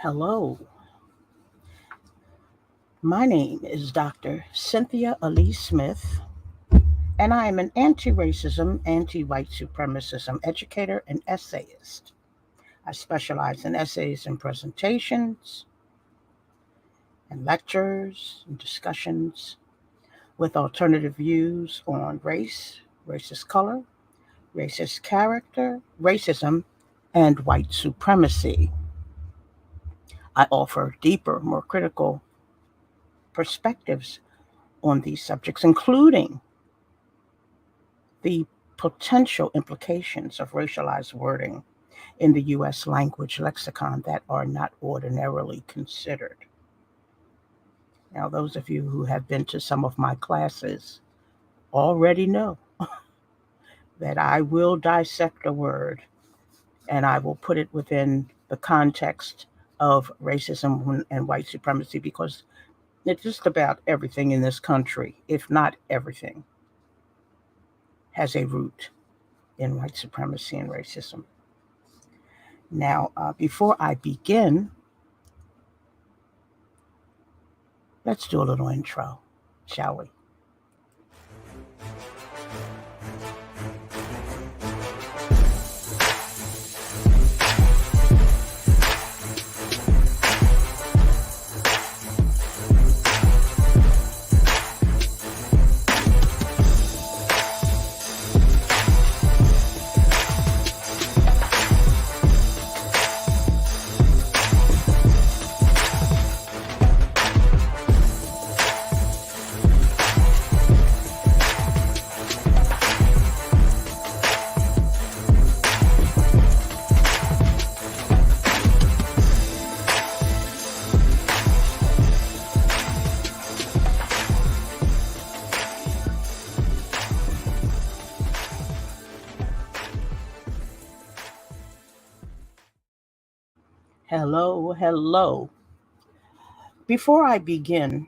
Hello, my name is Dr. Cynthia Elise Smith, and I am an anti racism, anti white supremacism educator and essayist. I specialize in essays and presentations and lectures and discussions with alternative views on race, racist color, racist character, racism, and white supremacy. I offer deeper, more critical perspectives on these subjects, including the potential implications of racialized wording in the U.S. language lexicon that are not ordinarily considered. Now, those of you who have been to some of my classes already know that I will dissect a word and I will put it within the context of racism and white supremacy because it's just about everything in this country, if not everything, has a root in white supremacy and racism. Now, before I begin, let's do a little intro, shall we? Hello. Before I begin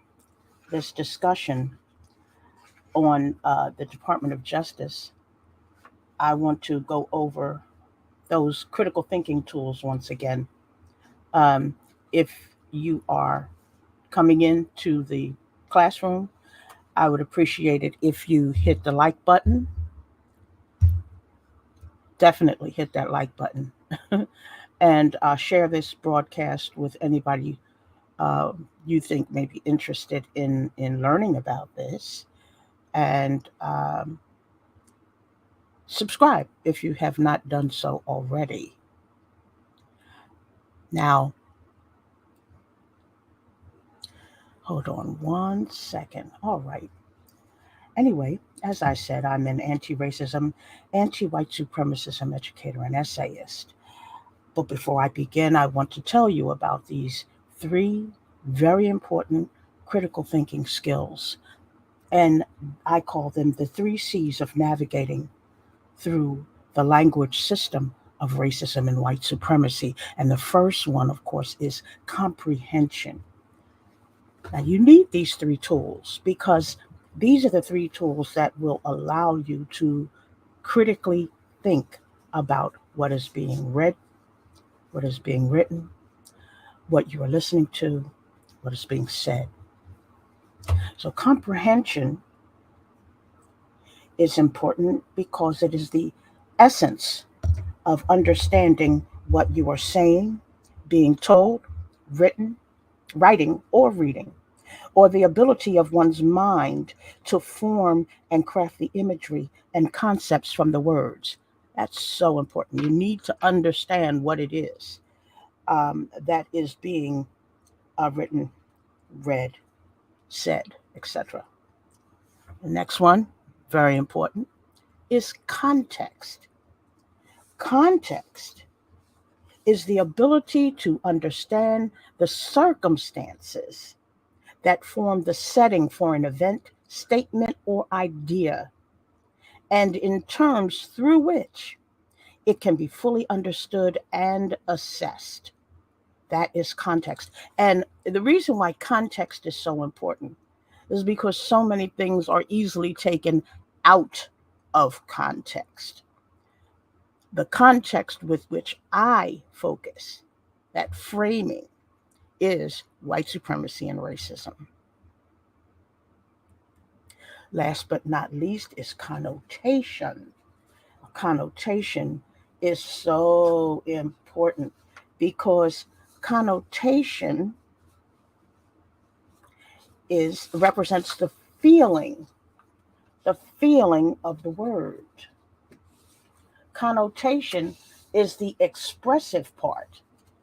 this discussion on the Department of Justice, I want to go over those critical thinking tools once again. Um, if you are coming into the classroom, I would appreciate it if you hit the like button. Definitely hit that like button and share this broadcast with anybody you think may be interested in learning about this, and subscribe if you have not done so already. Now, hold on one second. All right. Anyway, as I said, I'm an anti racism, anti white supremacism educator and essayist. But before I begin, I want to tell you about these three very important critical thinking skills. And I call them the three C's of navigating through the language system of racism and white supremacy. And the first one, of course, is comprehension. Now, you need these three tools because these are the three tools that will allow you to critically think about what is being read, what is being written, what you are listening to, what is being said. So, comprehension is important because it is the essence of understanding what you are saying, being told, written, writing, or reading, or the ability of one's mind to form and craft the imagery and concepts from the words. That's so important. You need to understand what it is that is being written, read, said, etc. The next one, very important, is context. Context is the ability to understand the circumstances that form the setting for an event, statement, or idea, and in terms through which it can be fully understood and assessed. That is context. And the reason why context is so important is because so many things are easily taken out of context. The context with which I focus, that framing, is white supremacy and racism. Last but not least is connotation. Connotation is so important because connotation is represents feeling the feeling of the word. Connotation is the expressive part.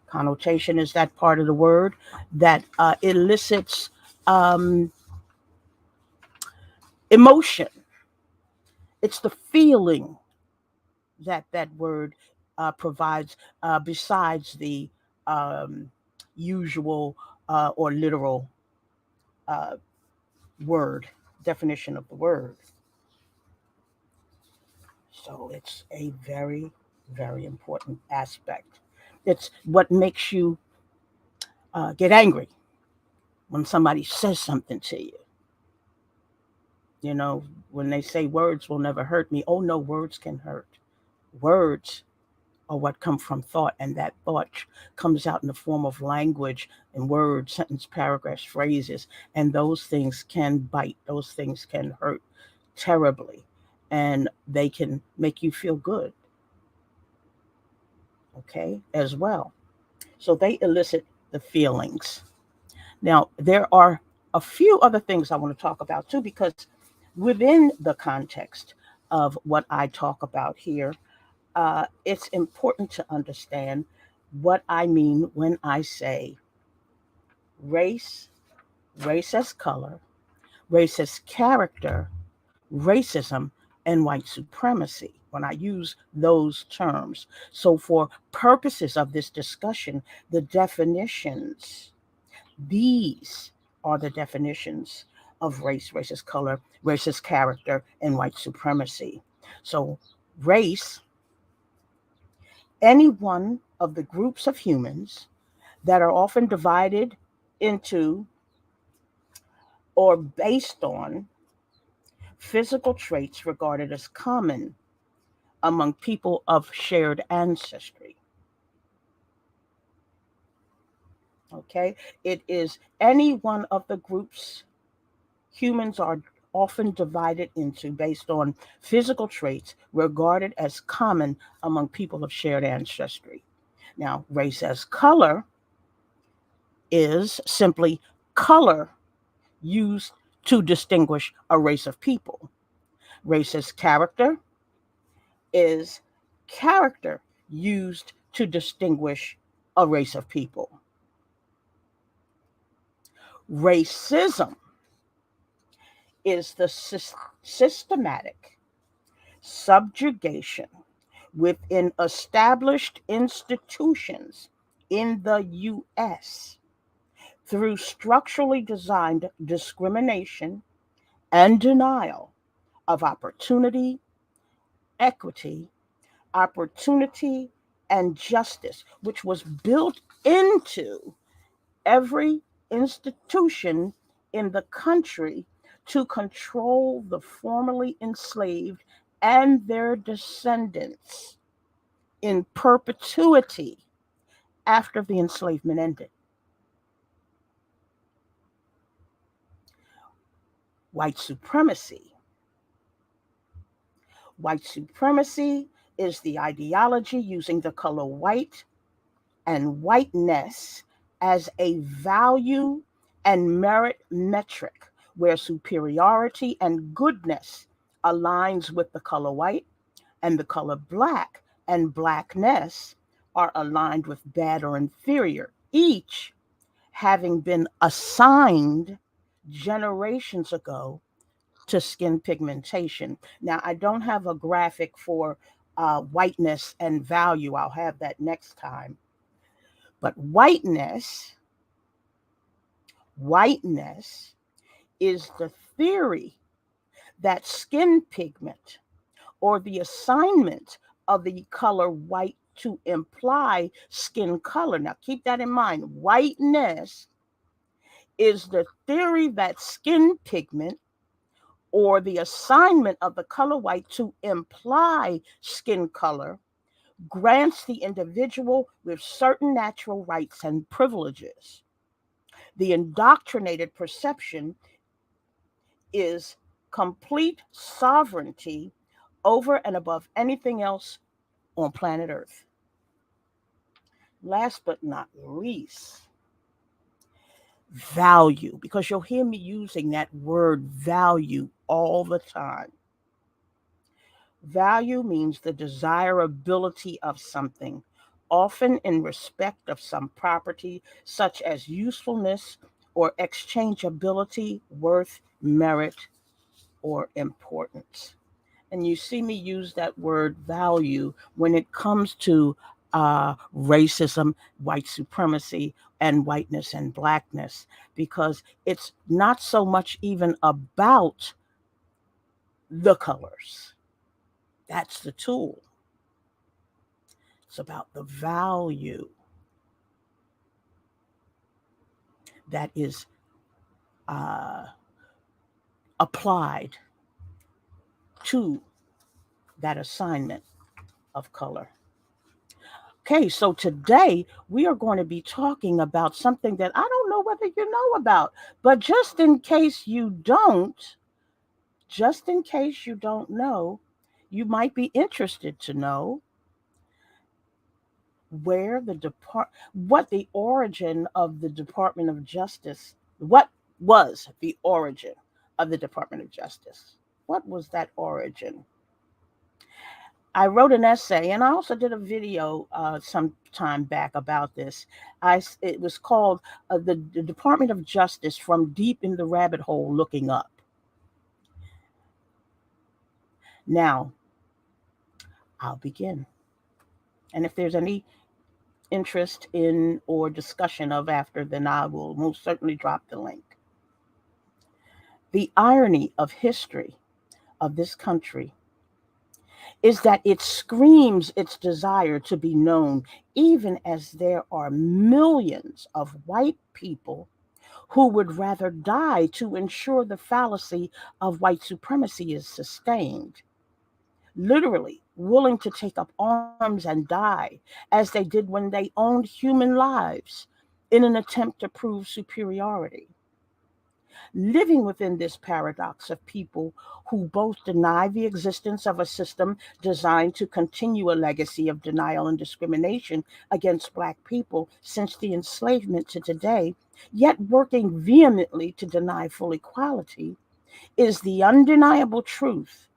Connotation is that part of the word that elicits um, emotion. It's the feeling that that word provides, besides the um, usual or literal uh, word definition of the word. So it's a very, very important aspect. It's what makes you get angry when somebody says something to you. You know, when they say words will never hurt me. Oh, no, words can hurt. Words are what come from thought, and that thought comes out in the form of language and words, sentence, paragraphs, phrases, and those things can bite. Those things can hurt terribly, and they can make you feel good, okay, as well. So they elicit the feelings. Now, there are a few other things I want to talk about too, because within the context of what I talk about here, it's important to understand what I mean when I say race, race as color, race as character, racism, and white supremacy when I use those terms. So, for purposes of this discussion, the definitions, these are the definitions of race, racist color, racist character, and white supremacy. So, race, any one of the groups of humans that are often divided into or based on physical traits regarded as common among people of shared ancestry. Okay? It is any one of the groups humans are often divided into based on physical traits regarded as common among people of shared ancestry. Now, race as color is simply color used to distinguish a race of people. Race as character is character used to distinguish a race of people. Racism is the systematic subjugation within established institutions in the US through structurally designed discrimination and denial of opportunity, equity, opportunity, and justice, which was built into every institution in the country to control the formerly enslaved and their descendants in perpetuity after the enslavement ended. White supremacy. White supremacy is the ideology using the color white and whiteness as a value and merit metric where superiority and goodness aligns with the color white and the color black and blackness are aligned with bad or inferior, each having been assigned generations ago to skin pigmentation. Now, I don't have a graphic for whiteness and value. I'll have that next time. But whiteness is the theory that skin pigment or the assignment of the color white to imply skin color. Now, keep that in mind. Whiteness is the theory that skin pigment or the assignment of the color white to imply skin color grants the individual with certain natural rights and privileges. The indoctrinated perception is complete sovereignty over and above anything else on planet Earth. Last but not least, value, because you'll hear me using that word value all the time. Value means the desirability of something, often in respect of some property, such as usefulness or exchangeability, worth, merit, or importance. And you see me use that word value when it comes to racism, white supremacy, and whiteness and blackness, because it's not so much even about the colors. That's the tool. It's about the value that is uh, applied to that assignment of color. Okay, so today we are going to be talking about something that I don't know whether you know about, but just in case you don't know, you might be interested to know what the origin of the Department of Justice, what was the origin of the Department of Justice? What was that origin? I wrote an essay, and I also did a video some time back about this. It was called the Department of Justice from Deep in the Rabbit Hole Looking Up. Now, I'll begin. And if there's any interest in or discussion of after, then I will most certainly drop the link. The irony of history of this country is that it screams its desire to be known, even as there are millions of white people who would rather die to ensure the fallacy of white supremacy is sustained, literally willing to take up arms and die, as they did when they owned human lives in an attempt to prove superiority. Living within this paradox of people who both deny the existence of a system designed to continue a legacy of denial and discrimination against Black people since the enslavement to today, yet working vehemently to deny full equality, is the undeniable truth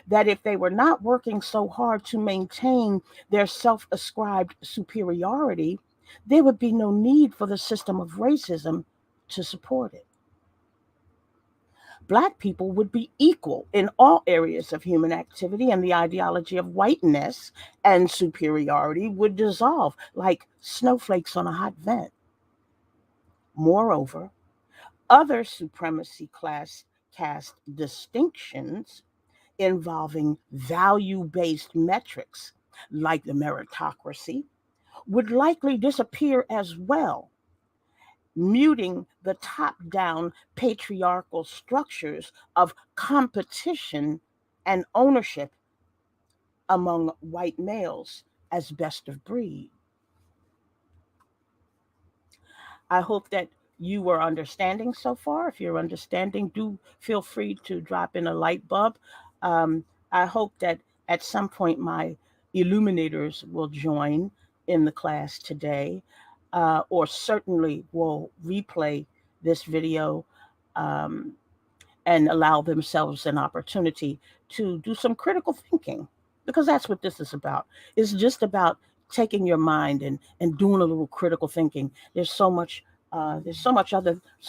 that if they were not working so hard to maintain their self ascribed superiority, there would be no need for the system of racism to support it. Black people would be equal in all areas of human activity, and the ideology of whiteness and superiority would dissolve like snowflakes on a hot vent. Moreover, other supremacy class caste distinctions involving value based metrics like the meritocracy would likely disappear as well, muting the top down patriarchal structures of competition and ownership among white males as best of breed. I hope that you were understanding so far. If you're understanding, do feel free to drop in a light bulb. Um, I hope that at some point my illuminators will join in the class today, or certainly will replay this video um, and allow themselves an opportunity to do some critical thinking, because that's what this is about. It's just about taking your mind and doing a little critical thinking. So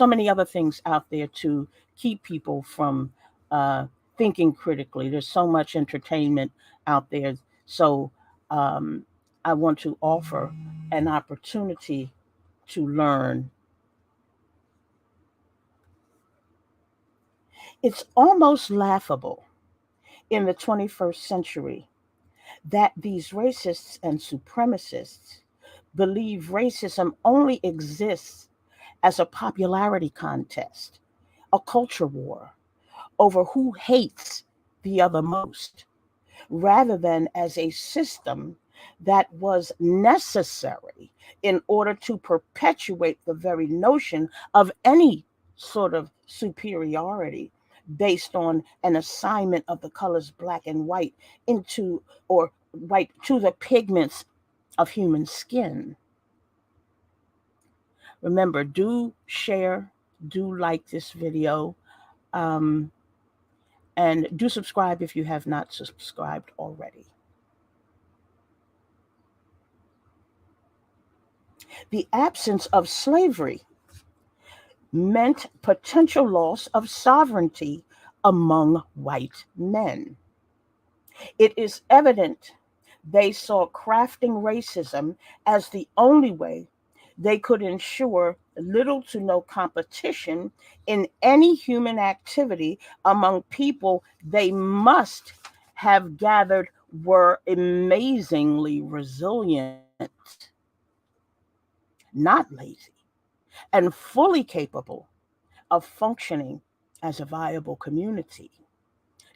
many other things out there to keep people from thinking critically. There's so much entertainment out there. So um, I want to offer an opportunity to learn. It's almost laughable in the 21st century that these racists and supremacists believe racism only exists as a popularity contest, a culture war over who hates the other most, rather than as a system that was necessary in order to perpetuate the very notion of any sort of superiority based on an assignment of the colors black and white into or white to the pigments of human skin. Remember, do share, do like this video, um, and do subscribe if you have not subscribed already. The absence of slavery meant potential loss of sovereignty among white men. It is evident they saw crafting racism as the only way they could ensure little to no competition in any human activity among people they must have gathered were amazingly resilient, not lazy, and fully capable of functioning as a viable community,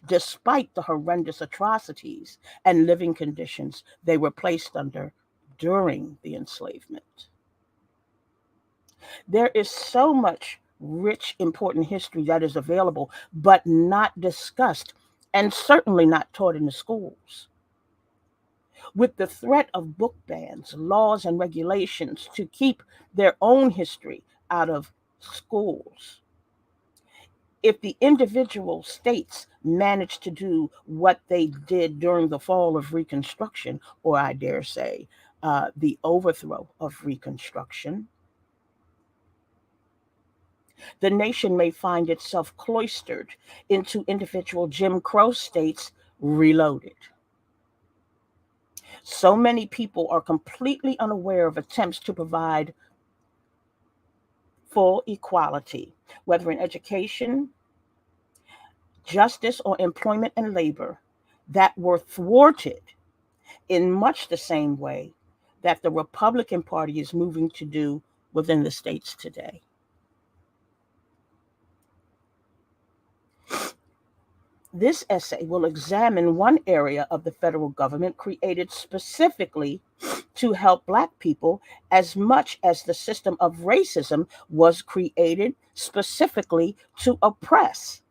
despite the horrendous atrocities and living conditions they were placed under during the enslavement. There is so much rich, important history that is available, but not discussed, and certainly not taught in the schools. With the threat of book bans, laws, and regulations to keep their own history out of schools, if the individual states managed to do what they did during the fall of Reconstruction, or I dare say, the overthrow of Reconstruction, the nation may find itself cloistered into individual Jim Crow states reloaded. So many people are completely unaware of attempts to provide full equality, whether in education, justice, or employment and labor, that were thwarted in much the same way that the Republican Party is moving to do within the states today. This essay will examine one area of the federal government created specifically to help Black people as much as the system of racism was created specifically to oppress,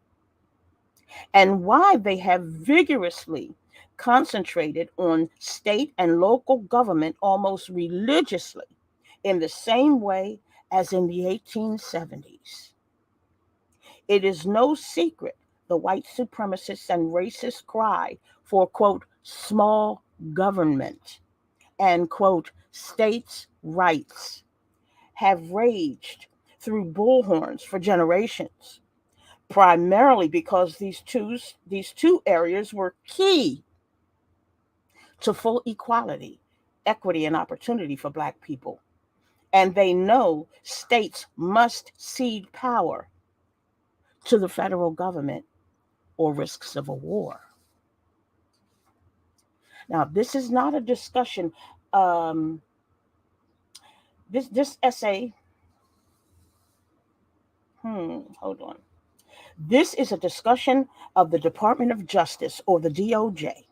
and why they have vigorously concentrated on state and local government almost religiously in the same way as in the 1870s. It is no secret the white supremacist and racist cry for, quote, small government and, quote, states' rights have raged through bullhorns for generations, primarily because these two areas were key to full equality, equity, and opportunity for Black people. And they know states must cede power to the federal government or risk civil war. Now, this is not a discussion. This essay. Hold on. This is a discussion of the Department of Justice, or the DOJ,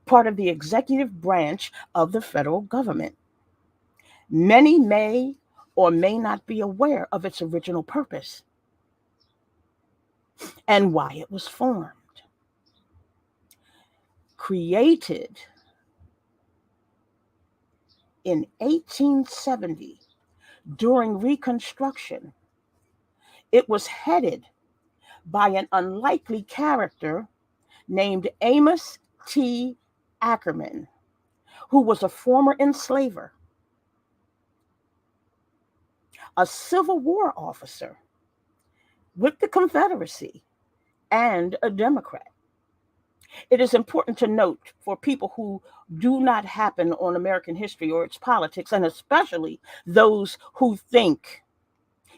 part of the executive branch of the federal government. Many may or may not be aware of its original purpose and why it was formed. Created in 1870 during Reconstruction, it was headed by an unlikely character named Amos T. Ackerman, who was a former enslaver, a Civil War officer with the Confederacy, and a Democrat. It is important to note for people who do not happen on American history or its politics, and especially those who think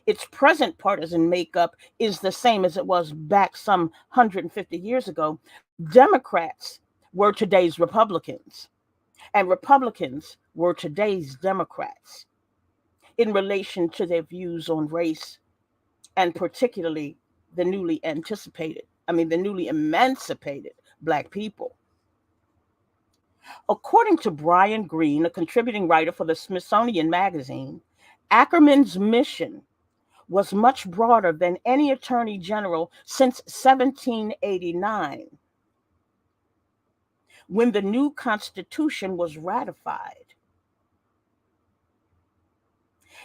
its present partisan makeup is the same as it was back some 150 years ago. Democrats were today's Republicans, and Republicans were today's Democrats in relation to their views on race, and particularly the newly emancipated Black people. According to Brian Greene, a contributing writer for the Smithsonian Magazine, Ackerman's mission was much broader than any attorney general since 1789, when the new Constitution was ratified.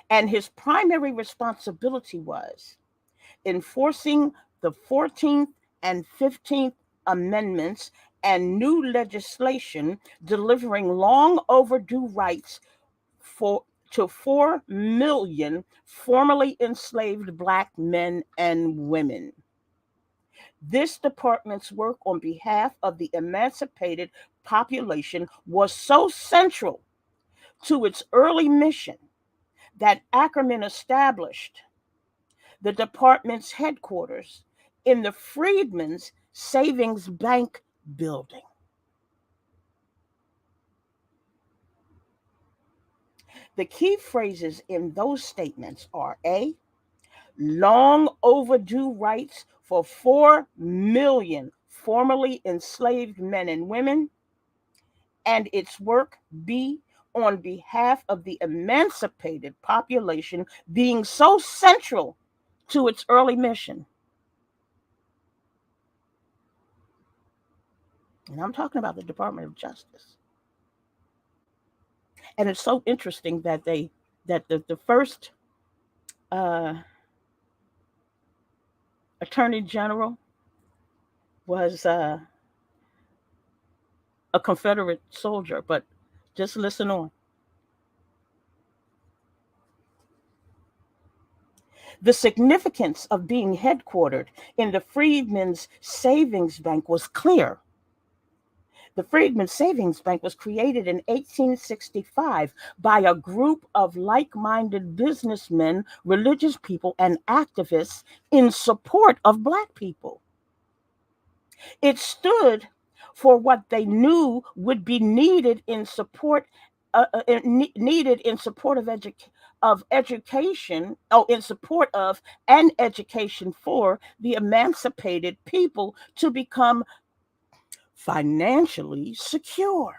And his primary responsibility was enforcing the 14th and 15th Amendments and new legislation delivering long overdue rights for to 4 million formerly enslaved Black men and women. This department's work on behalf of the emancipated population was so central to its early mission that Ackerman established the department's headquarters in the Freedmen's Savings Bank building. The key phrases in those statements are A, long overdue rights for 4 million formerly enslaved men and women, and its work, B, on behalf of the emancipated population being so central to its early mission. And I'm talking about the Department of Justice. And it's so interesting that the first uh, attorney general was a Confederate soldier, but just listen on. The significance of being headquartered in the Freedmen's Savings Bank was clear. The Freedmen's Savings Bank was created in 1865 by a group of like minded businessmen, religious people, and activists in support of Black people. It stood for what they knew would be needed in support needed in support of education, in support of and education for the emancipated people to become financially secure.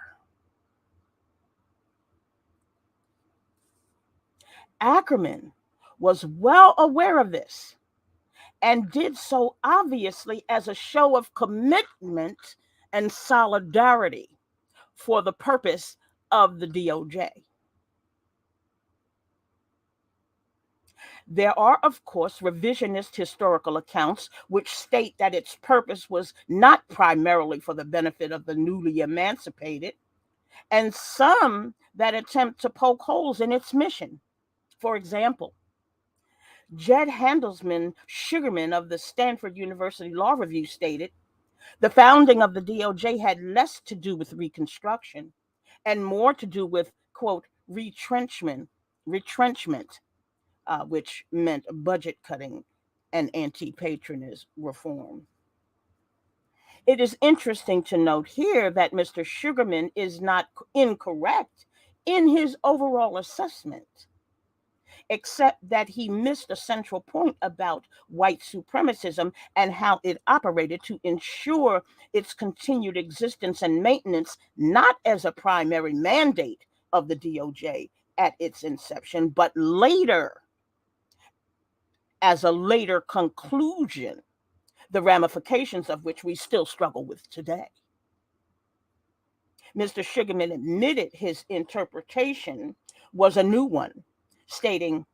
Ackerman was well aware of this and did so obviously as a show of commitment and solidarity for the purpose of the DOJ. There are, of course, revisionist historical accounts which state that its purpose was not primarily for the benefit of the newly emancipated, and some that attempt to poke holes in its mission. For example, Jed Handelsman Sugarman of the Stanford University Law Review stated, the founding of the DOJ had less to do with Reconstruction and more to do with, quote, retrenchment, which meant budget cutting and anti-patronage reform. It is interesting to note here that Mr. Sugarman is not incorrect in his overall assessment, except that he missed a central point about white supremacism and how it operated to ensure its continued existence and maintenance, not as a primary mandate of the DOJ at its inception, but later, as a later conclusion, the ramifications of which we still struggle with today. Mr. Sugarman admitted his interpretation was a new one, stating,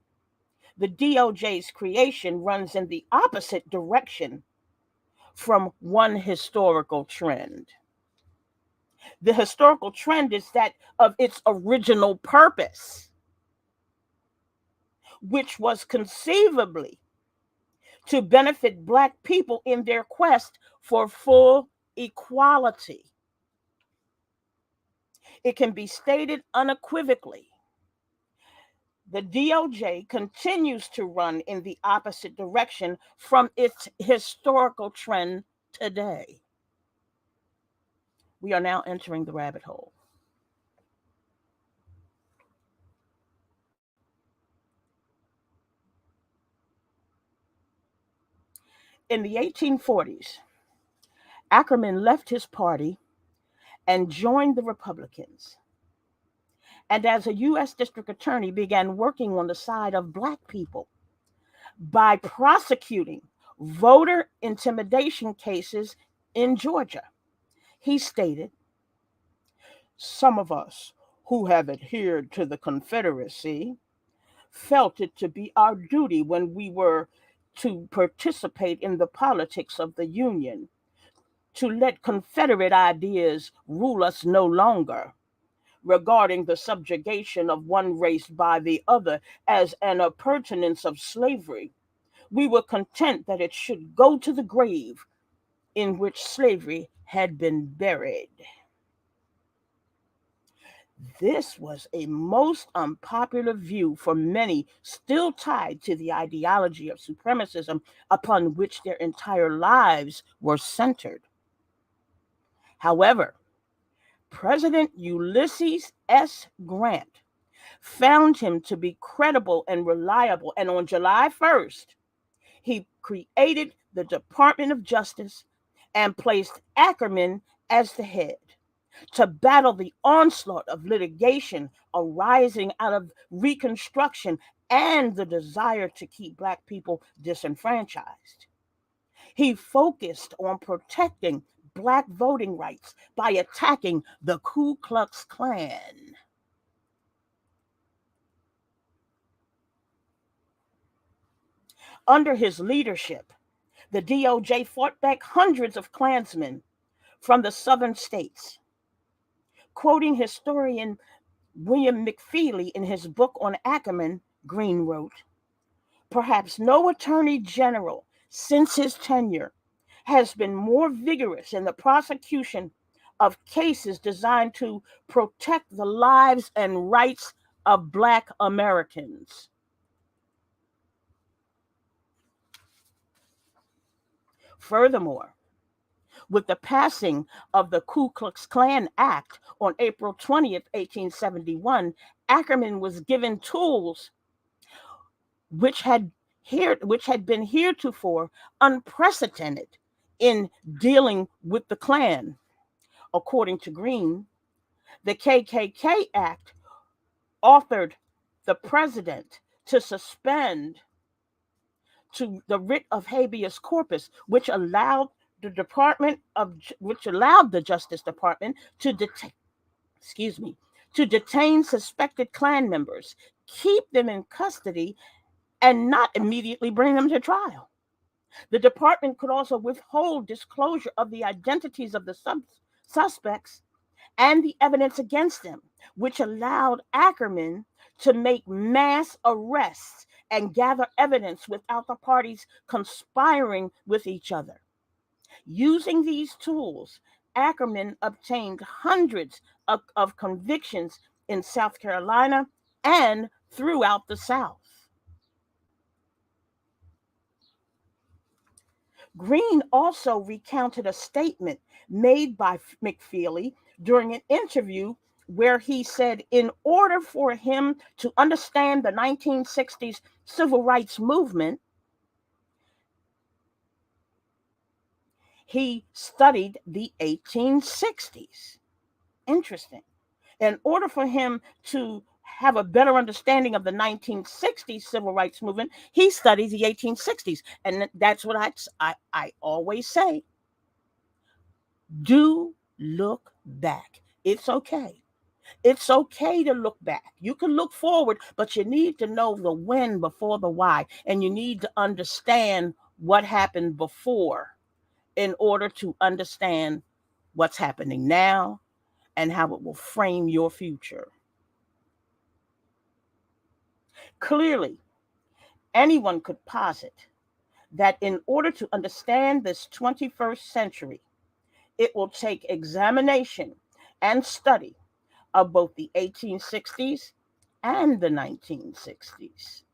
the DOJ's creation runs in the opposite direction from one historical trend. The historical trend is that of its original purpose, which was conceivably to benefit Black people in their quest for full equality. It can be stated unequivocally, the DOJ continues to run in the opposite direction from its historical trend today. We are now entering the rabbit hole. In the 1840s, Ackerman left his party and joined the Republicans. And as a U.S. District Attorney, began working on the side of Black people by prosecuting voter intimidation cases in Georgia. He stated, "Some of us who have adhered to the Confederacy felt it to be our duty when we were to participate in the politics of the Union to let Confederate ideas rule us no longer, regarding the subjugation of one race by the other as an appurtenance of slavery. We were content that it should go to the grave in which slavery had been buried." This was a most unpopular view for many, still tied to the ideology of supremacism upon which their entire lives were centered. However, President Ulysses S. Grant found him to be credible and reliable, and on July 1st, he created the Department of Justice and placed Ackerman as the head to battle the onslaught of litigation arising out of Reconstruction and the desire to keep Black people disenfranchised. He focused on protecting Black voting rights by attacking the Ku Klux Klan. Under his leadership, the DOJ fought back hundreds of Klansmen from the southern states. Quoting historian William McFeely in his book on Ackerman, Green wrote, "Perhaps no attorney general since his tenure has been more vigorous in the prosecution of cases designed to protect the lives and rights of Black Americans." Furthermore, with the passing of the Ku Klux Klan Act on April 20th, 1871, Ackerman was given tools which had been heretofore unprecedented in dealing with the Klan. According to Green, the KKK Act authored the president to suspend to the writ of habeas corpus, which allowed the Justice Department to detain suspected Klan members, keep them in custody, and not immediately bring them to trial. The department could also withhold disclosure of the identities of the suspects and the evidence against them, which allowed Ackerman to make mass arrests and gather evidence without the parties conspiring with each other. Using these tools, Ackerman obtained hundreds of convictions in South Carolina and throughout the South. Green also recounted a statement made by McFeely during an interview where he said, in order for him to understand the 1960s civil rights movement, he studied the 1860s. Interesting. In order for him to have a better understanding of the 1960s civil rights movement, he studied the 1860s. And that's what I always say. Do look back. It's okay. It's okay to look back. You can look forward, but you need to know the when before the why. And you need to understand what happened before in order to understand what's happening now and how it will frame your future. Clearly, anyone could posit that in order to understand this 21st century, it will take examination and study of both the 1860s and the 1960s,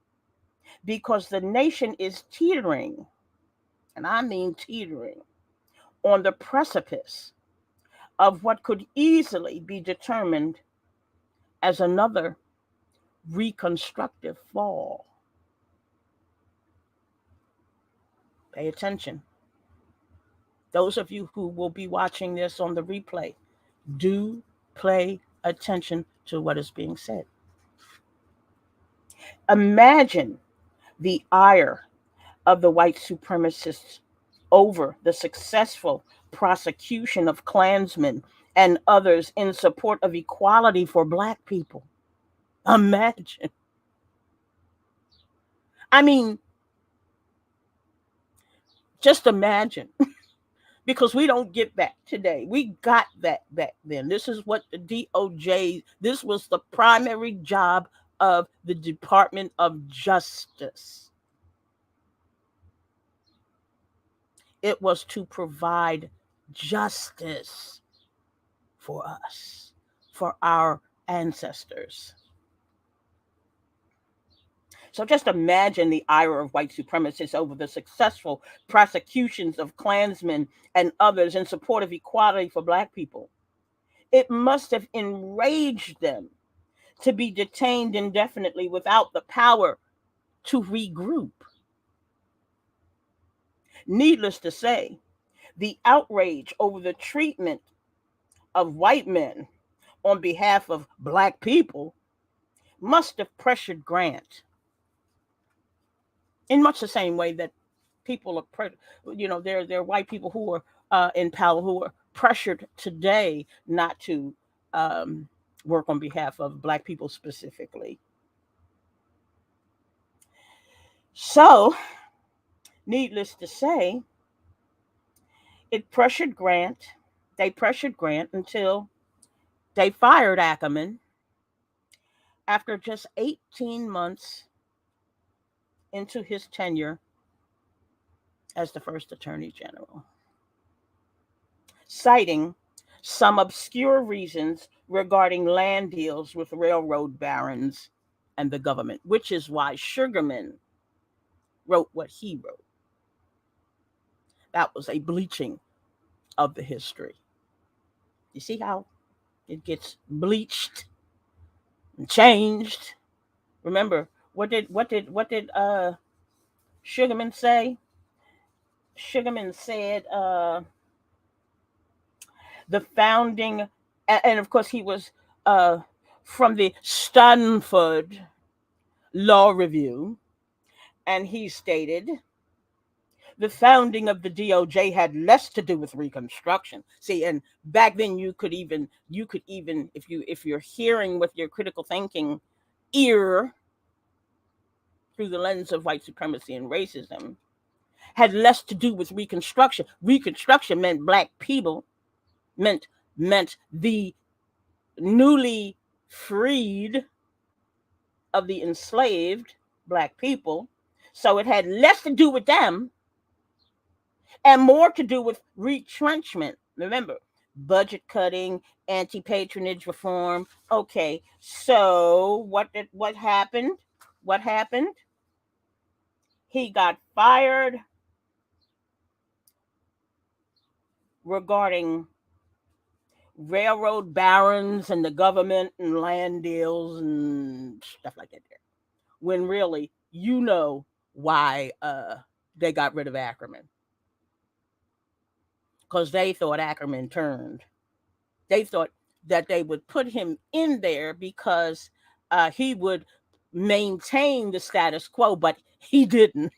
because the nation is teetering, and I mean teetering, on the precipice of what could easily be determined as another reconstructive fall. Pay attention. Those of you who will be watching this on the replay, Do pay attention to what is being said. Imagine the ire of the white supremacists over the successful prosecution of Klansmen and others in support of equality for Black people. Imagine. I mean, just imagine. Because we don't get that today. We got that back then. This is what the DOJ, this was the primary job of the Department of Justice. It was to provide justice for us, for our ancestors. So just imagine the ire of white supremacists over the successful prosecutions of Klansmen and others in support of equality for Black people. It must have enraged them to be detained indefinitely without the power to regroup. Needless to say, the outrage over the treatment of white men on behalf of Black people must have pressured Grant in much the same way that people are, there are white people who are in power who are pressured today not to work on behalf of Black people specifically. So, needless to say, it pressured Grant. They pressured Grant until they fired Ackerman after just 18 months into his tenure as the first Attorney General, citing some obscure reasons regarding land deals with railroad barons and the government, which is why Sugarman wrote what he wrote. That was a bleaching of the history. You see how it gets bleached and changed? Remember, what did Sugarman say? Sugarman said the founding, and of course he was uh, from the Stanford Law Review, and he stated the founding of the DOJ had less to do with Reconstruction. See, and back then you could even if you're hearing with your critical thinking ear through the lens of white supremacy and racism, had less to do with Reconstruction. Reconstruction meant Black people, meant the newly freed of the enslaved Black people. So it had less to do with them and more to do with retrenchment. Remember, budget cutting, anti-patronage reform. Okay, so what happened? What happened? He got fired regarding railroad barons and the government and land deals and stuff like that. When really, why they got rid of Ackerman, because they thought Ackerman turned. They thought that they would put him in there because he would maintain the status quo, but he didn't.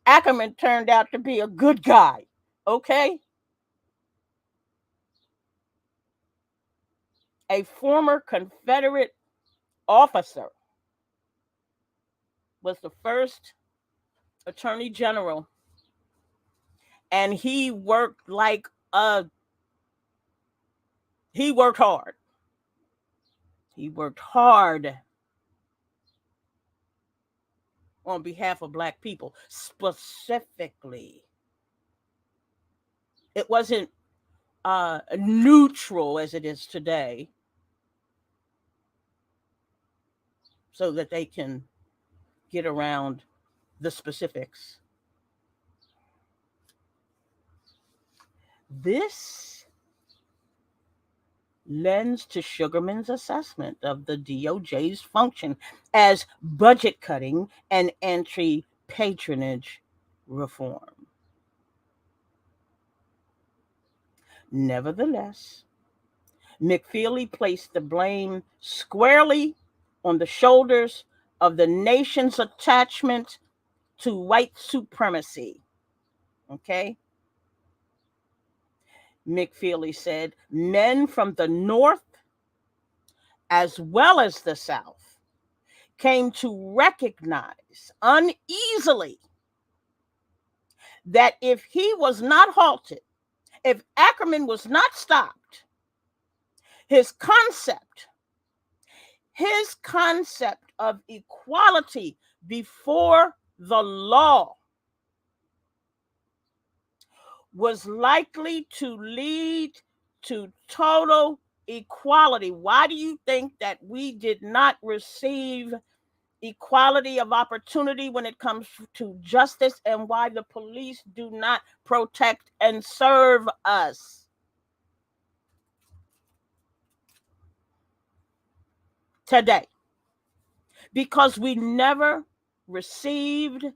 Ackerman turned out to be a good guy. Okay, a former Confederate officer was the first Attorney General, and he worked hard. He worked hard on behalf of Black people specifically. It wasn't neutral as it is today, so that they can get around the specifics. This lends to Sugarman's assessment of the DOJ's function as budget cutting and anti-patronage reform. Nevertheless, McFeely placed the blame squarely on the shoulders of the nation's attachment to white supremacy. Okay? McFeely said men from the North as well as the South came to recognize uneasily that if he was not halted, if Ackerman was not stopped, his concept of equality before the law was likely to lead to total equality. Why do you think that we did not receive equality of opportunity when it comes to justice, and why the police do not protect and serve us today? Because we never received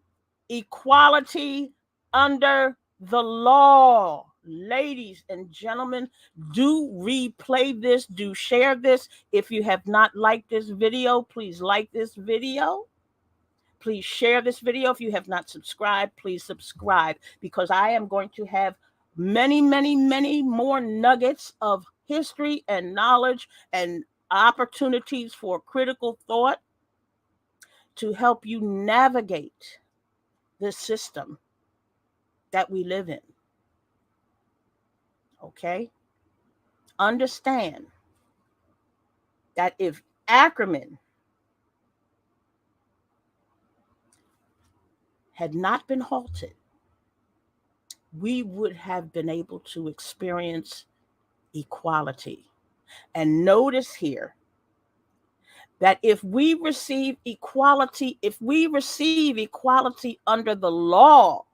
equality under the law. Ladies and gentlemen, do replay this, do share this. If you have not liked this video, please like this video. Please share this video. If you have not subscribed, please subscribe, because I am going to have many, many, many more nuggets of history and knowledge and opportunities for critical thought to help you navigate this system that we live in. Okay? Understand that if Ackerman had not been halted, we would have been able to experience equality. And notice here that if we receive equality under the law,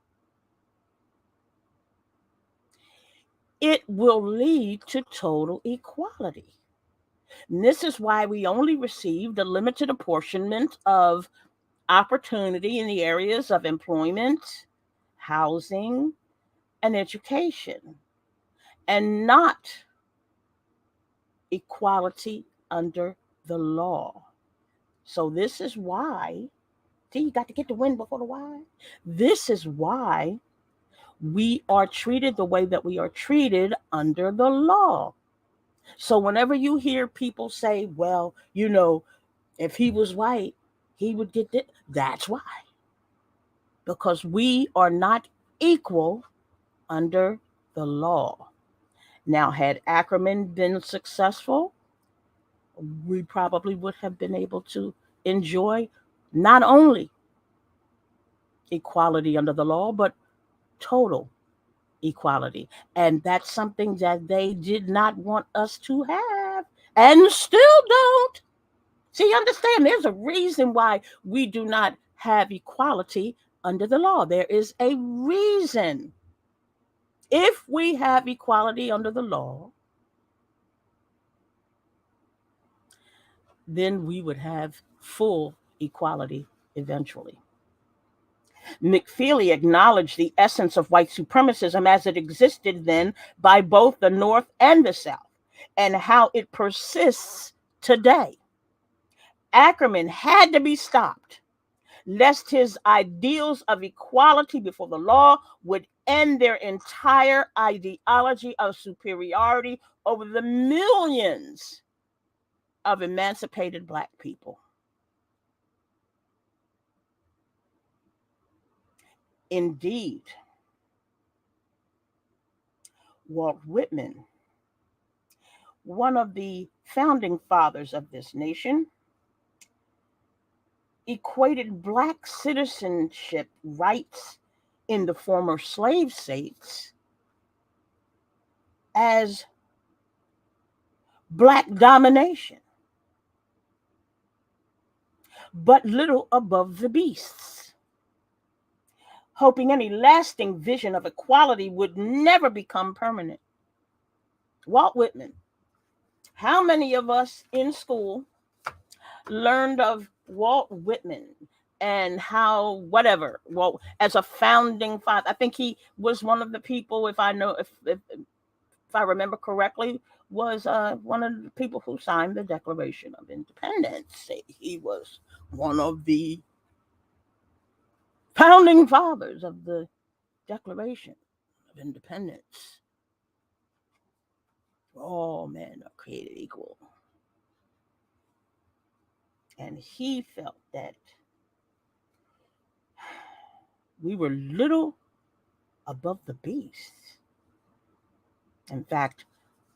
it will lead to total equality. And this is why we only received a limited apportionment of opportunity in the areas of employment, housing, and education, and not equality under the law. So this is why, see, you got to get the win before the why. This is why we are treated the way that we are treated under the law. So whenever you hear people say, well, if he was white, he would get this, that's why. Because we are not equal under the law. Now, had Ackerman been successful, we probably would have been able to enjoy not only equality under the law, but total equality. And that's something that they did not want us to have, and still don't. See, understand, there's a reason why we do not have equality under the law. There is a reason. If we have equality under the law, then we would have full equality eventually. McFeely acknowledged the essence of white supremacism as it existed then by both the North and the South, and how it persists today. Ackerman had to be stopped, lest his ideals of equality before the law would end their entire ideology of superiority over the millions of emancipated Black people. Indeed, Walt Whitman, one of the founding fathers of this nation, equated Black citizenship rights in the former slave states as Black domination, but little above the beasts, hoping any lasting vision of equality would never become permanent. Walt Whitman. How many of us in school learned of Walt Whitman and how, whatever, well, as a founding father? I think he was one of the people, if if I remember correctly, was one of the people who signed the Declaration of Independence. He was one of the founding fathers of the Declaration of Independence. All men are created equal. And he felt that we were little above the beast. In fact,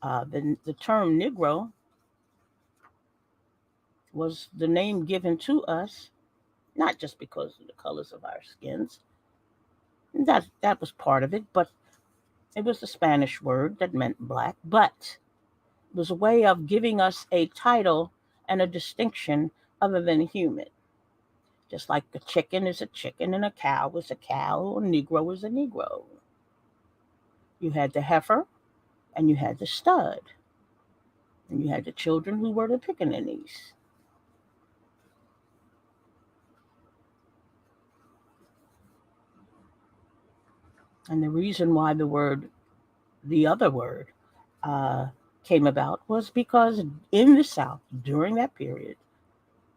the term Negro was the name given to us, not just because of the colors of our skins. That was part of it, but it was a Spanish word that meant black, but it was a way of giving us a title and a distinction other than human. Just like a chicken is a chicken and a cow is a cow, a Negro is a Negro. You had the heifer and you had the stud, and you had the children who were the pickaninnies. And the reason why the other word, uh, came about was because in the South during that period,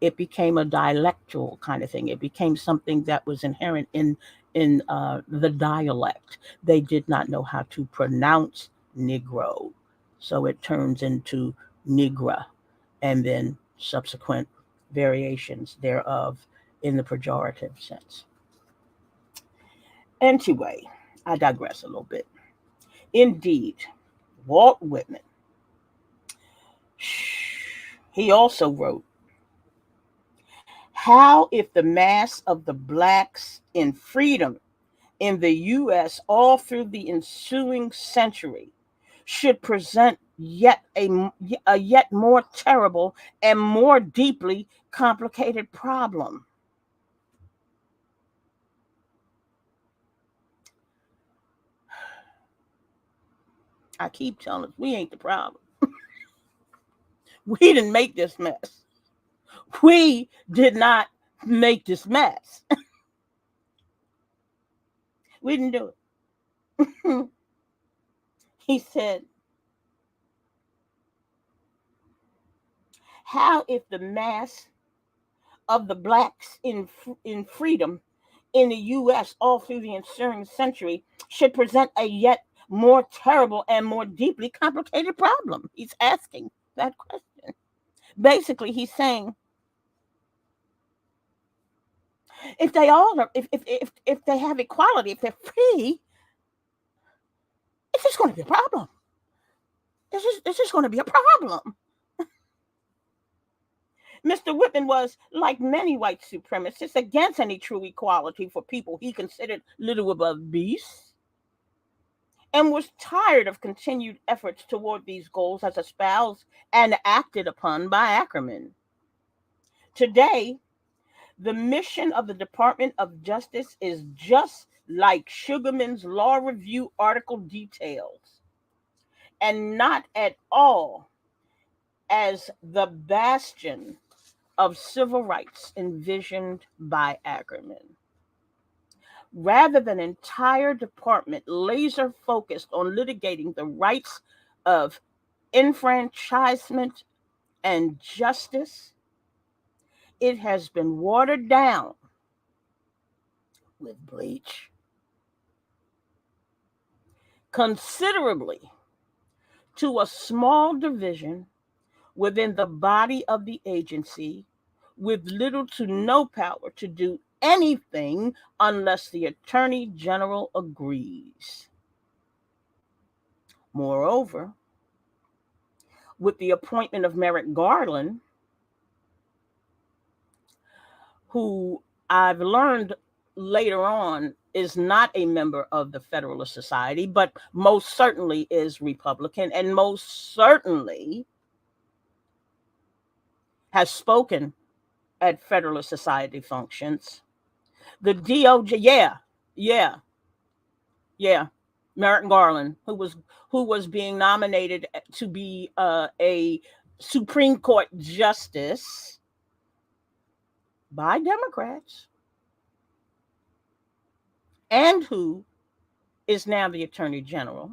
it became a dialectual kind of thing. It became something that was inherent in the dialect. They did not know how to pronounce Negro, so it turns into Negra, and then subsequent variations thereof in the pejorative sense. Anyway, I digress a little bit. Indeed, Walt Whitman, he also wrote, how if the mass of the blacks in freedom in the U.S. all through the ensuing century should present a yet more terrible and more deeply complicated problem. I keep telling us we ain't the problem. We didn't make this mess. We did not make this mess. We didn't do it. He said, how if the mass of the blacks in freedom in the U.S. all through the ensuing century should present a yet more terrible and more deeply complicated problem? He's asking that question. Basically, he's saying, if they all are, if they have equality, if they're free, it's just going to be a problem. It's just going to be a problem. Mr. Whitman was, like many white supremacists, against any true equality for people he considered little above beasts, and was tired of continued efforts toward these goals as espoused and acted upon by Ackerman. Today, the mission of the Department of Justice is just like Sugarman's Law Review article details, and not at all as the bastion of civil rights envisioned by Ackerman. Rather than an entire department laser focused on litigating the rights of enfranchisement and justice, it has been watered down with bleach considerably to a small division within the body of the agency with little to no power to do anything unless the Attorney General agrees. Moreover, with the appointment of Merrick Garland, who I've learned later on is not a member of the Federalist Society, but most certainly is Republican and most certainly has spoken at Federalist Society functions. The DOJ, yeah, yeah. Merrick Garland, who was being nominated to be a Supreme Court justice by Democrats, and who is now the Attorney General,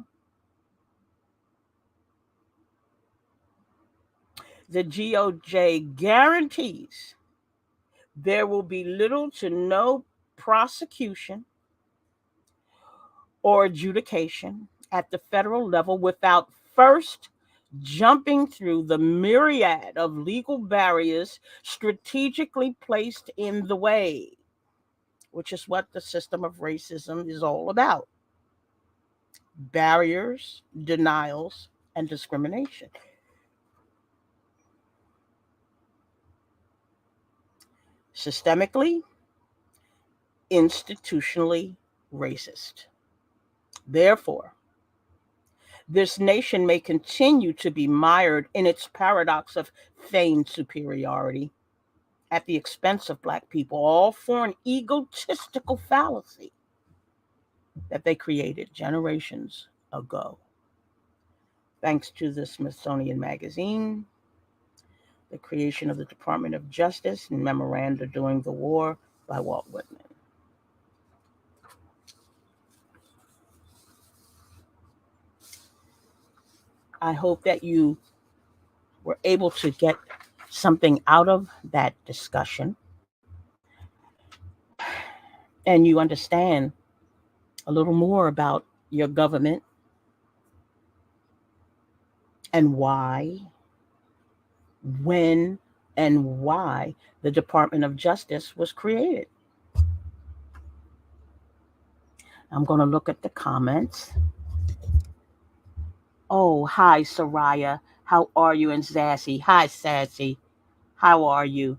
the DOJ guarantees there will be little to no prosecution or adjudication at the federal level without first jumping through the myriad of legal barriers strategically placed in the way, which is what the system of racism is all about: barriers, denials, and discrimination. Systemically, institutionally racist. Therefore, this nation may continue to be mired in its paradox of feigned superiority at the expense of Black people, all for an egotistical fallacy that they created generations ago. Thanks to the Smithsonian Magazine, the creation of the Department of Justice, and Memoranda During the War by Walt Whitman. I hope that you were able to get something out of that discussion and you understand a little more about your government and why, when, and why the Department of Justice was created. I'm going to look at the comments. Oh, hi, Soraya. How are you? And Sassy. Hi, Sassy. How are you?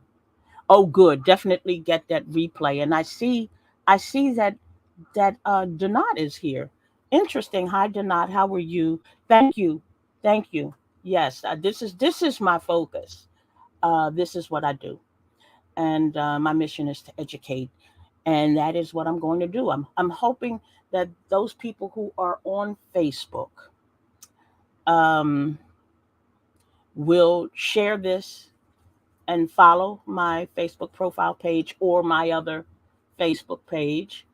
Oh, good. Definitely get that replay. And I see that Donat is here. Interesting. Hi, Donat. How are you? Thank you. Thank you. Yes, this is my focus. This is what I do, and my mission is to educate, and that is what I'm going to do. I'm hoping that those people who are on Facebook um, will share this and follow my Facebook profile page or my other Facebook page,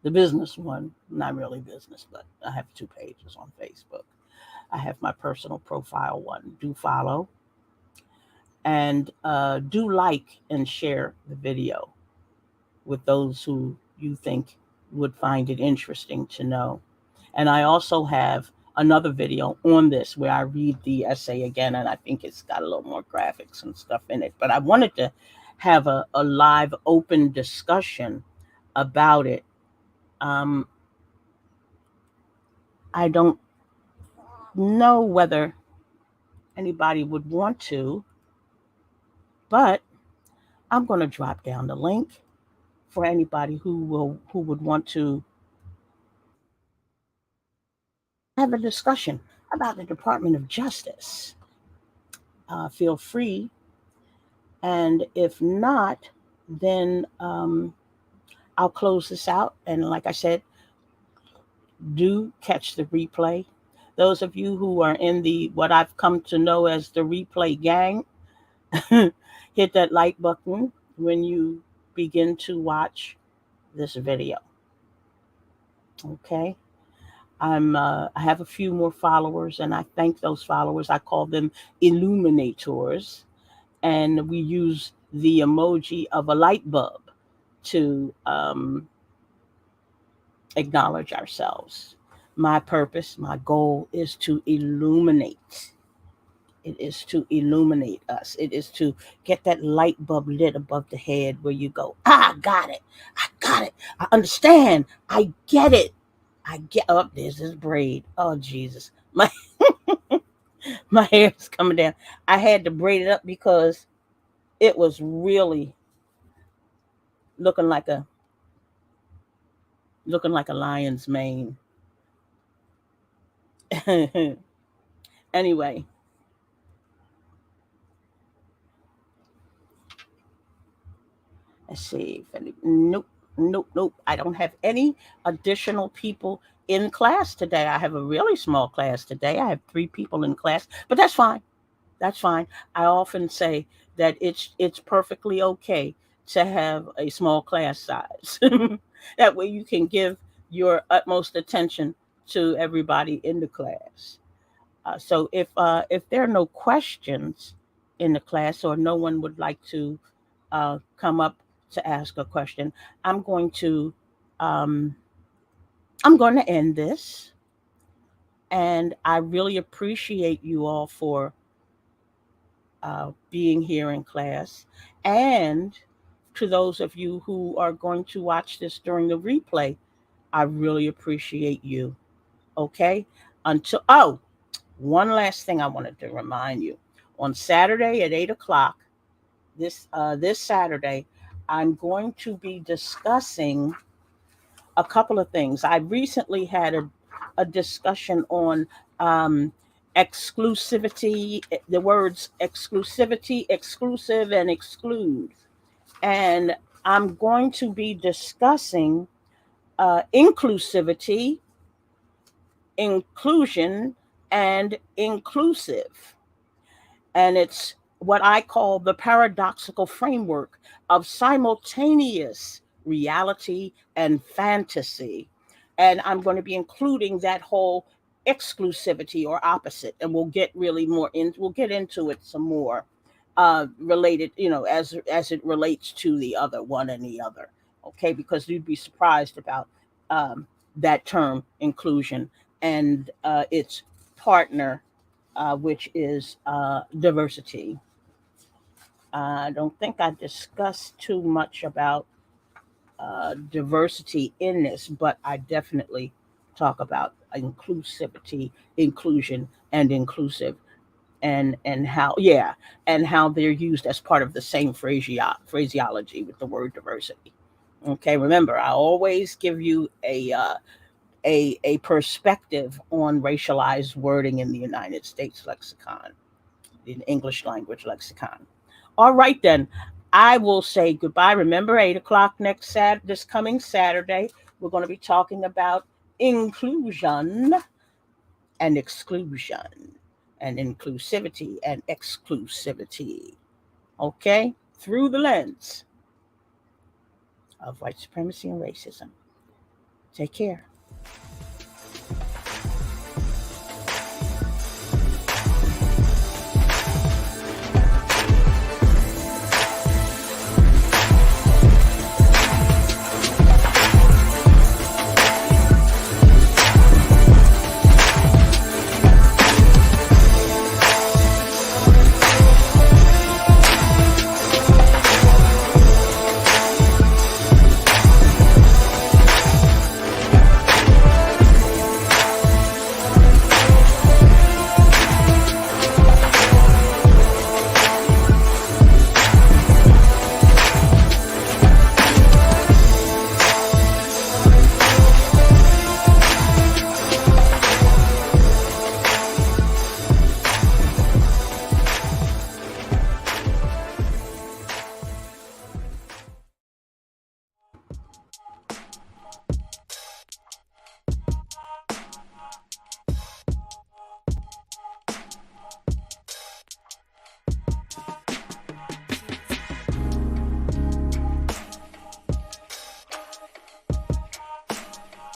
the business one. Not really business, but I have 2 pages on Facebook. I have my personal profile one. Do follow and do like and share the video with those who you think would find it interesting to know. And I also have another video on this where I read the essay again, and I think it's got a little more graphics and stuff in it. But I wanted to have a live, open discussion about it. I don't know whether anybody would want to, but I'm going to drop down the link for anybody who would want to have a discussion about the Department of Justice. Feel free, and if not, then I'll close this out. And like I said, do catch the replay. Those of you who are in the what I've come to know as the replay gang, hit that like button when you begin to watch this video. Okay. I have a few more followers, and I thank those followers. I call them illuminators, and we use the emoji of a light bulb to acknowledge ourselves. My purpose, my goal is to illuminate. It is to illuminate us. It is to get that light bulb lit above the head where you go, I got it. I got it. I understand. I get it. I get up. Oh, there's this braid. Oh, Jesus. My hair is coming down. I had to braid it up because it was really looking like a lion's mane. Anyway, let's see. Nope, nope. I don't have any additional people in class today. I have a really small class today. I have 3 people in class, but that's fine. That's fine. I often say that it's perfectly okay to have a small class size. That way you can give your utmost attention to everybody in the class. So if there are no questions in the class, or no one would like to come up to ask a question, I'm going to um, I'm going to end this. And I really appreciate you all for being here in class. And to those of you who are going to watch this during the replay, I really appreciate you. Okay? One last thing I wanted to remind you. On Saturday at 8 o'clock, this Saturday, I'm going to be discussing a couple of things. I recently had a discussion on um, exclusivity, the words exclusivity, exclusive, and exclude. And I'm going to be discussing inclusivity, inclusion, and inclusive. And it's what I call the paradoxical framework of simultaneous reality and fantasy. And I'm going to be including that whole exclusivity or opposite, and we'll get into it some more, related, as it relates to the other one and the other. Okay, because you'd be surprised about um, that term inclusion and its partner, which is diversity. I don't think I discussed too much about diversity in this, but I definitely talk about inclusivity, inclusion, and inclusive, and how, yeah, and how they're used as part of the same phraseology with the word diversity. Okay, remember, I always give you a perspective on racialized wording in the United States lexicon, the English language lexicon. All right, then. I will say goodbye. Remember, 8 o'clock this coming Saturday, we're going to be talking about inclusion and exclusion, and inclusivity and exclusivity. Okay? Through the lens of white supremacy and racism. Take care.